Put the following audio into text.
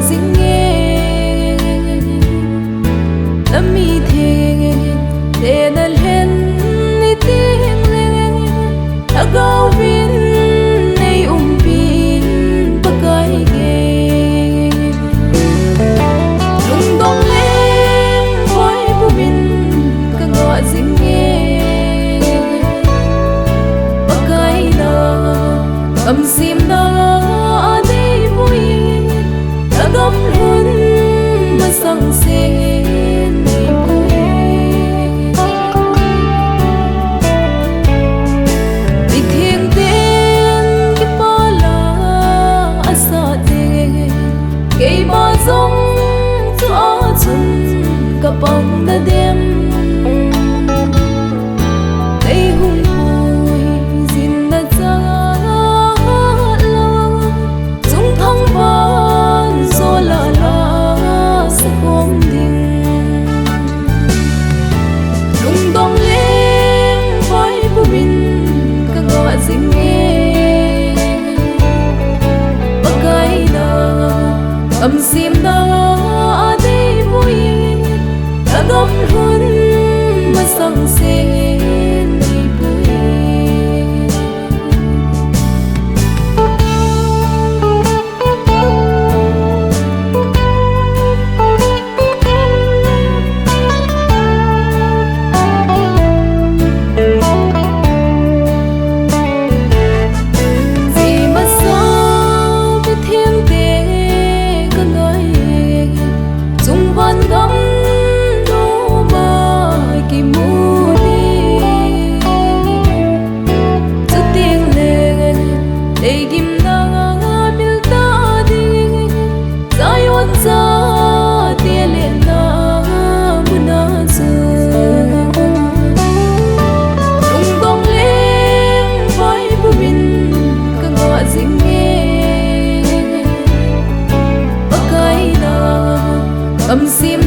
dinh nghe lâm mi thề để nal hen ni tiếng lên đã gấu viên nay pin bắc cái ghê lung đông lên với bu min cả gọi dinh nghe bắc cái đó cầm sim đó đi vui đã gom luôn mà sang sen đi thiêng tiếng cái bao la asa thế cái bao giống gió xuân cả bóng đã đêm đây hùng vui xin đã ra lo chúng thăng van rồi la sẽ không đình lung đông lên với bu min cả gọi dinh nghe bắc cái đó cầm sim đó đi vui đã gom luôn mà sang sen đi vui. Vì mà sao với thiên tế có người dùng văn gấm đô bài kỳ mù đi rất tiếng lên để kim na bil ta đi giải oan ra tia lên na muna dương lung đông lên với bu min cả gọi dinh nghe bắc cái đó cầm sim